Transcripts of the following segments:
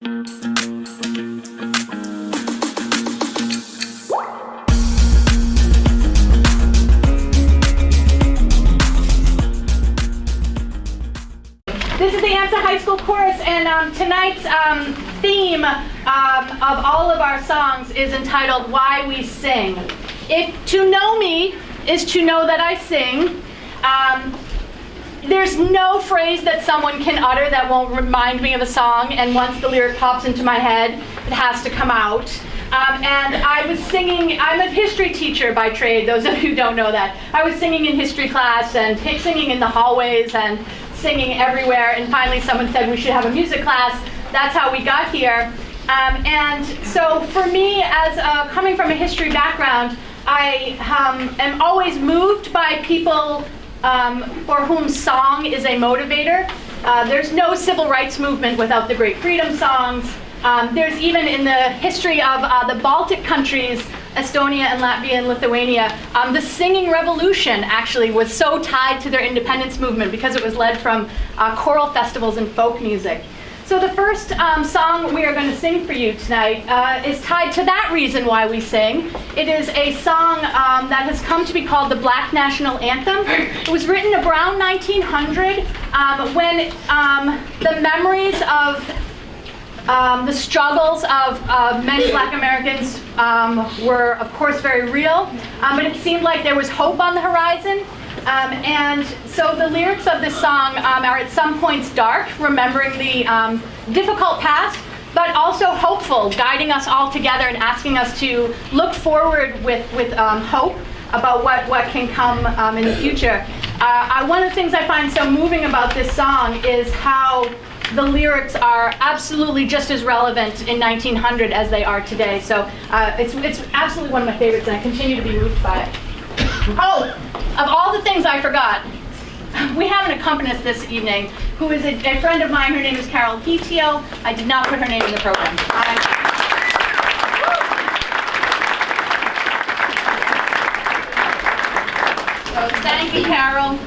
This is the AMSA High School Chorus, and tonight's theme of all of our songs is entitled Why We Sing. If to know me is to know that I sing, there's no phrase that someone can utter that won't remind me of a song, and once the lyric pops into my head, it has to come out. And I was singing, I'm a history teacher by trade, those of you who don't know that. I was singing in history class and singing in the hallways and singing everywhere, and finally someone said we should have a music class. That's how we got here. And so for me, as coming from a history background, I am always moved by people for whom song is a motivator. There's no civil rights movement without the great freedom songs. There's even in the history of the Baltic countries, Estonia and Latvia and Lithuania, the singing revolution actually was so tied to their independence movement because it was led from choral festivals and folk music. So the first song we are going to sing for you tonight is tied to that reason why we sing. It is a song that has come to be called the Black National Anthem. It was written around 1900 when the memories of the struggles of many Black Americans were, of course, very real, but it seemed like there was hope on the horizon. And so the lyrics of this song are at some points dark, remembering the difficult past, but also hopeful, guiding us all together and asking us to look forward with hope about what can come in the future. One of the things I find so moving about this song is how the lyrics are absolutely just as relevant in 1900 as they are today. So it's absolutely one of my favorites, and I continue to be moved by it. Oh, of all the things I forgot, we have an accompanist this evening who is a friend of mine. Her name is Carol Hitio. I did not put her name in the program. So thank you, Carol.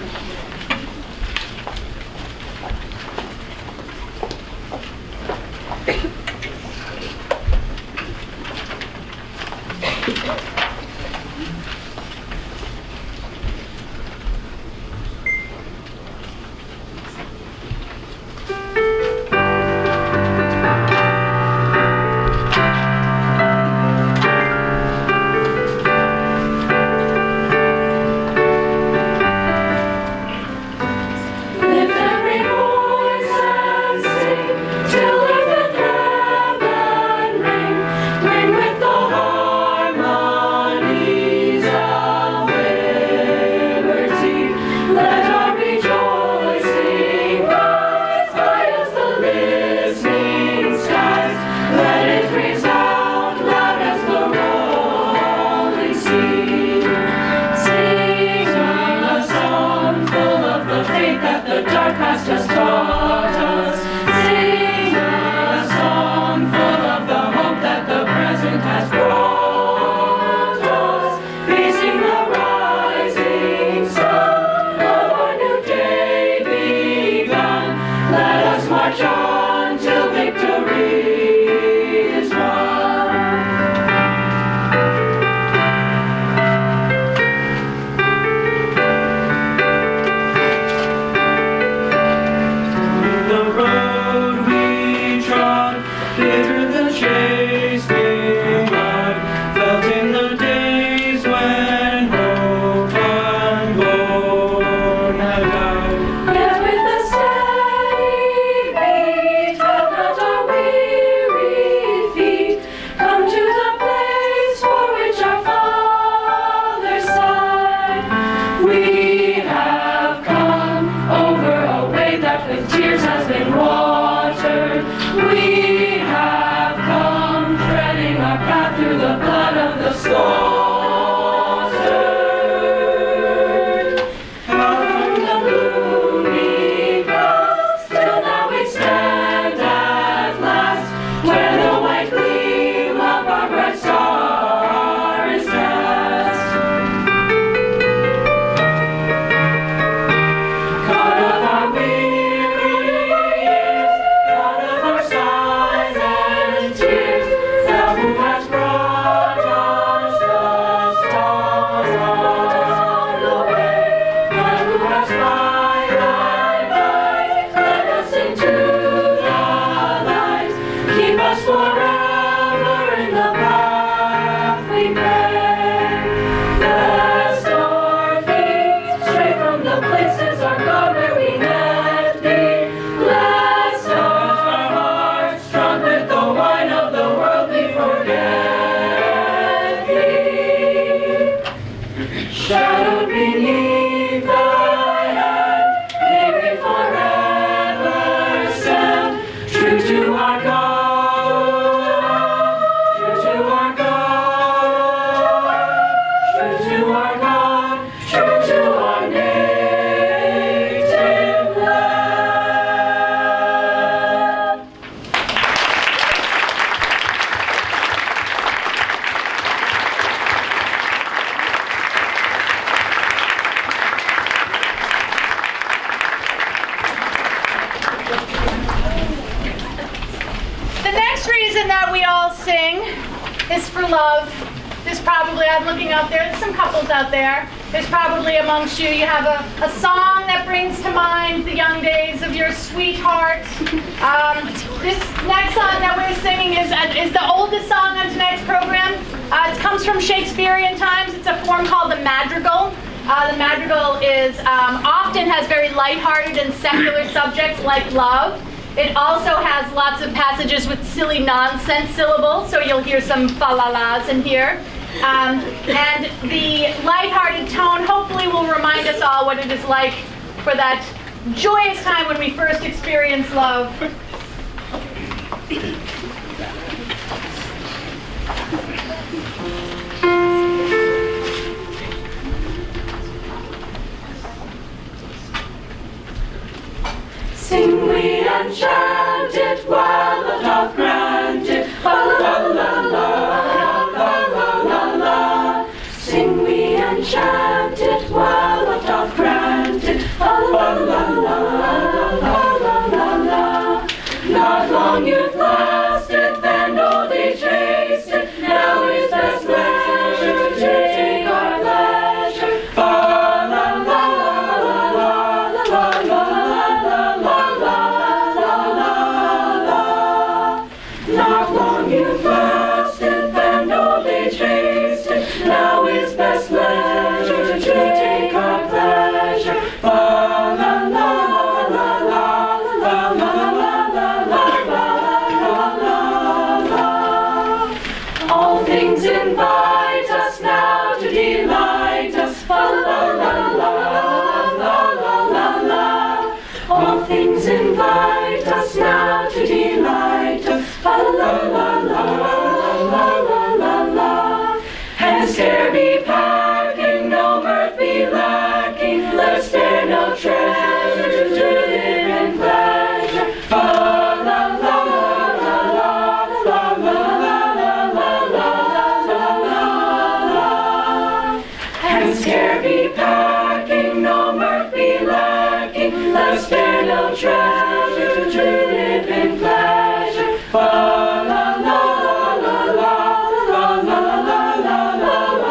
With tears has been watered. We have reason that we all sing is for love. There's probably, I'm looking out there, there's some couples out there. There's probably amongst you, you have a song that brings to mind the young days of your sweetheart. This next song that we're singing is the oldest song on tonight's program. It comes from Shakespearean times. It's a form called the madrigal. The madrigal is often has very lighthearted and secular subjects like love. It also has lots of passages with silly nonsense syllables, so you'll hear some fa-la-las in here. And the lighthearted tone hopefully will remind us all what it is like for that joyous time when we first experience love. Sing we enchanted while the doth grant it, la la la la la la la la. Sing we enchanted while the doth grant it, la la la la la la la la. Not long you've lasted, then old age hasted. Now is best leisure to take our pleasure. La la la la la la la la. Not long you've lasted, then old age hasted. Now is best leisure to take our pleasure. La la la la la la la la la la la. All things invite us now to delight us. La la la la la la la la. All things invite us now to delight us. La la la la la la la la. Hence care be packing, no mirth be lacking. Let's spare no treasure to live in pleasure. La la la la la la la la la la la. Hence care be packing, no mirth be lacking. Let's spare no treasure to live in pleasure. La la la la la la la la la la la.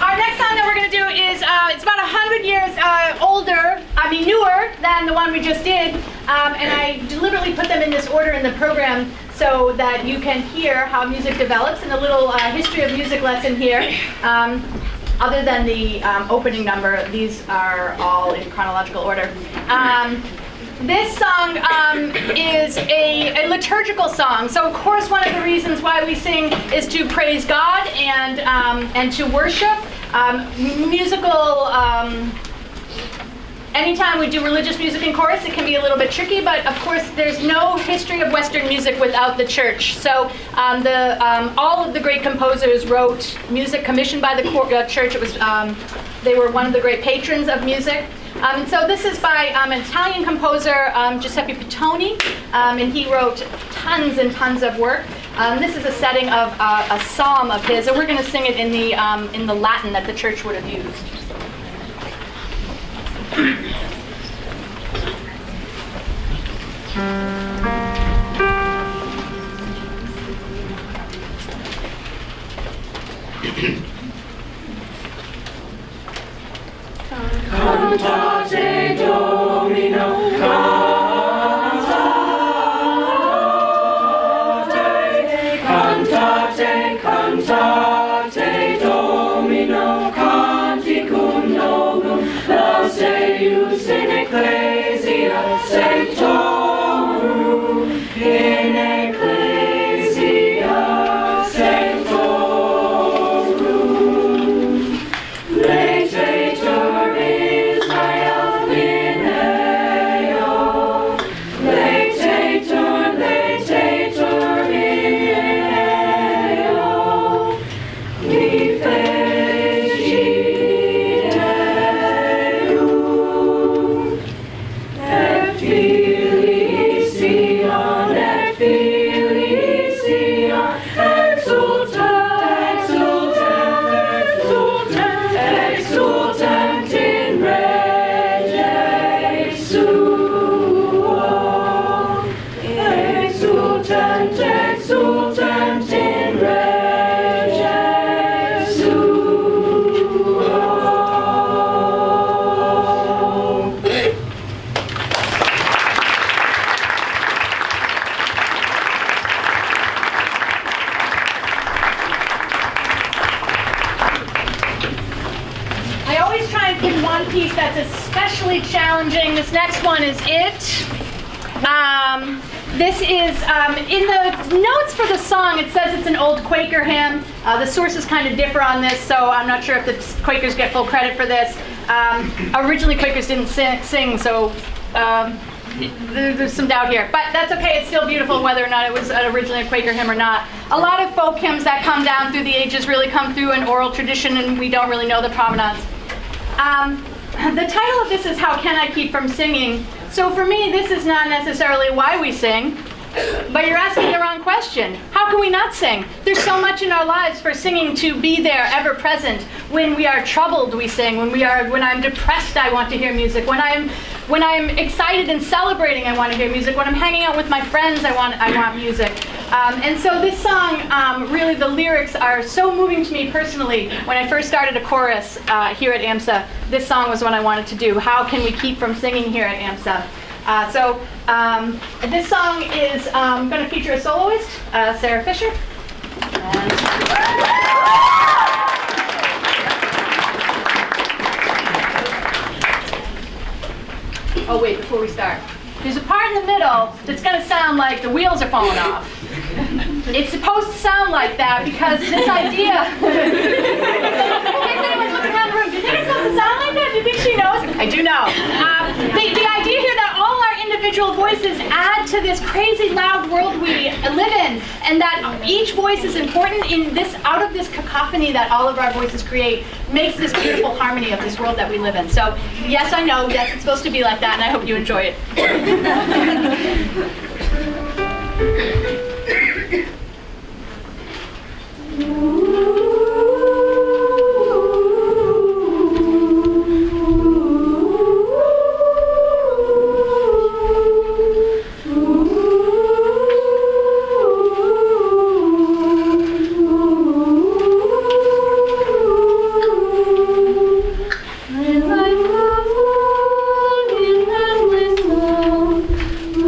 Our next song that we're going to do is, it's about 100 years newer than the one we just did, and I deliberately put them in this order in the program so that you can hear how music develops, and a little history of music lesson here. Other than the opening number, these are all in chronological order. This song is a liturgical song. So of course one of the reasons why we sing is to praise God and to worship. Anytime we do religious music in chorus, it can be a little bit tricky, but of course there's no history of Western music without the church. So all of the great composers wrote music commissioned by the church. It was, they were one of the great patrons of music. And so this is by an Italian composer, Giuseppe Pittoni, and he wrote tons and tons of work. This is a setting of a psalm of his, and we're going to sing it in the Latin that the church would have used. Cantate Domino, cantate, cantate Domino, canticum novum, lauseus in ecclesia sanctorum, in ecclesia sanctorum. Laetator Israel in eo, laetator, laetator in eo, mi feci Deum. especially challenging. This next one is It. This is, in the notes for the song, it says it's an old Quaker hymn. The sources kind of differ on this, so I'm not sure if the Quakers get full credit for this. Originally, Quakers didn't sing, so there's some doubt here. But that's okay, it's still beautiful whether or not it was originally a Quaker hymn or not. A lot of folk hymns that come down through the ages really come through an oral tradition, and we don't really know the provenance. The title of this is How Can I Keep From Singing? So for me, this is not necessarily why we sing, but you're asking the wrong question. How can we not sing? There's so much in our lives for singing to be there, ever present. When we are troubled, we sing. When I'm depressed, I want to hear music. When I'm excited and celebrating, I want to hear music. When I'm hanging out with my friends, I want music. And so this song, really the lyrics are so moving to me personally. When I first started a chorus here at AMSA, this song was what I wanted to do. How can we keep from singing here at AMSA? This song is going to feature a soloist, Sarah Fisher. Oh wait, before we start. There's a part in the middle that's going to sound like the wheels are falling off. It's supposed to sound like that because this idea... Everyone's looking around the room. Do you think it's supposed to sound like that? Do you think she knows? I do know. The idea here that all our individual voices add to this crazy loud world we live in, and that each voice is important in this, out of this cacophony that all of our voices create, makes this beautiful harmony of this world that we live in. So, yes, I know, yes, it's supposed to be like that, and I hope you enjoy it.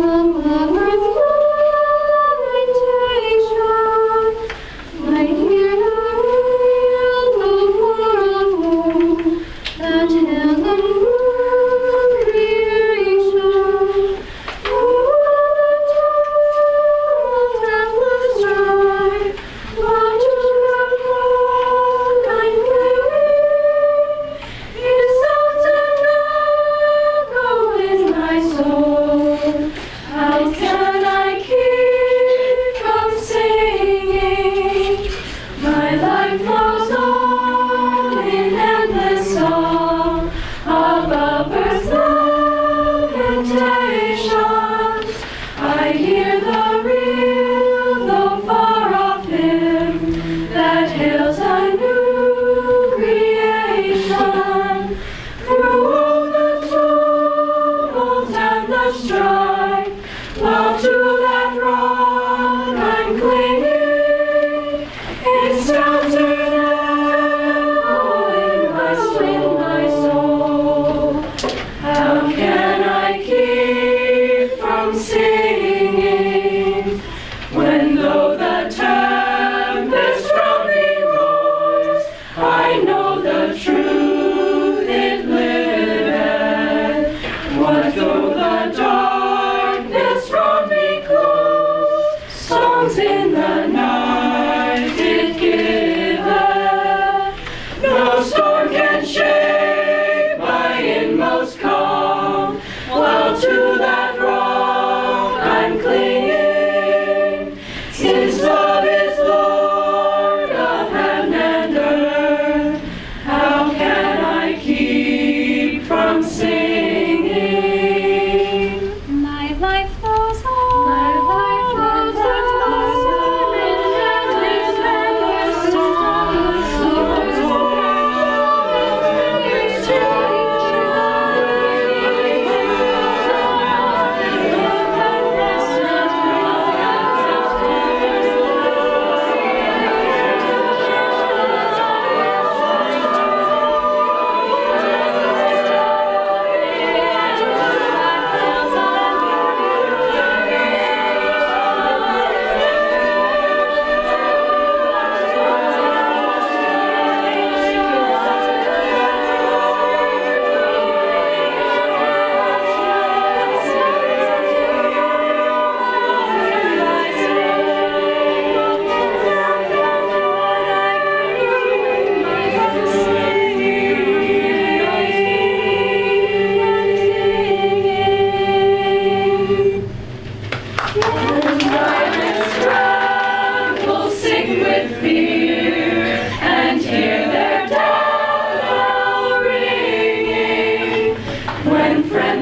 From the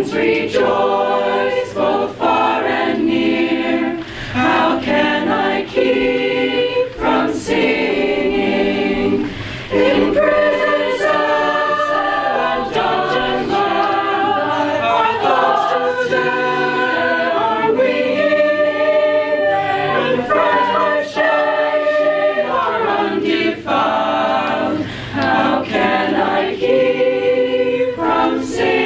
Nations rejoice, both far and near. How can I keep from singing? In prison cells and dungeon loud, our thoughts today are winging. And friends by shade are undefiled. How can I keep from singing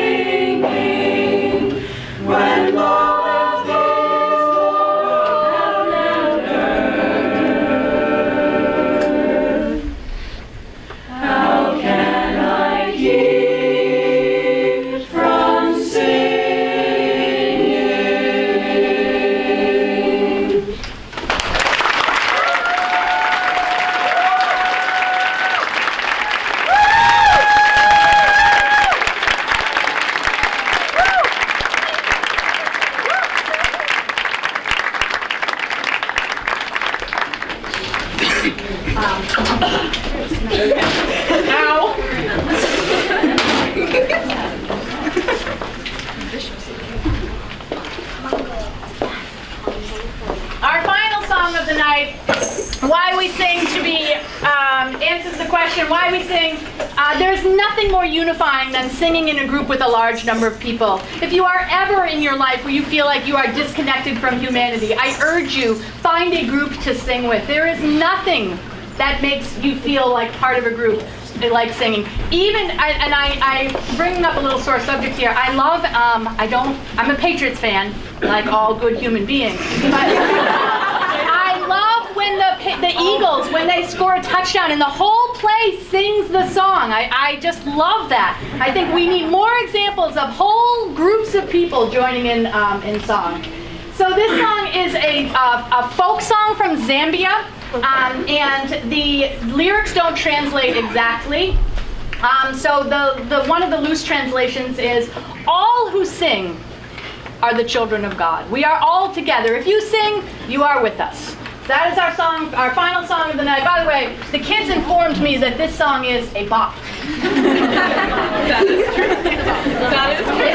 when love is Lord of heaven and earth? How can I keep from singing? Our final song of the night, Why We Sing to Be, answers the question, why we sing. There's nothing more unifying than singing in a group with a large number of people. If you are ever in your life where you feel like you are disconnected from humanity, I urge you, find a group to sing with. There is nothing that makes you feel like part of a group like singing. Even, I bringing up a little sore subject here, I love, I'm a Patriots fan, like all good human beings, but I love when the Eagles, when they score a touchdown and the whole place sings the song. I just love that. I think we need more examples of whole groups of people joining in song. So this song is a folk song from Zambia. And the lyrics don't translate exactly. So the one of the loose translations is, all who sing are the children of God. We are all together. If you sing, you are with us. That is our song, our final song of the night. By the way, the kids informed me that this song is a bop. That is true. That is true.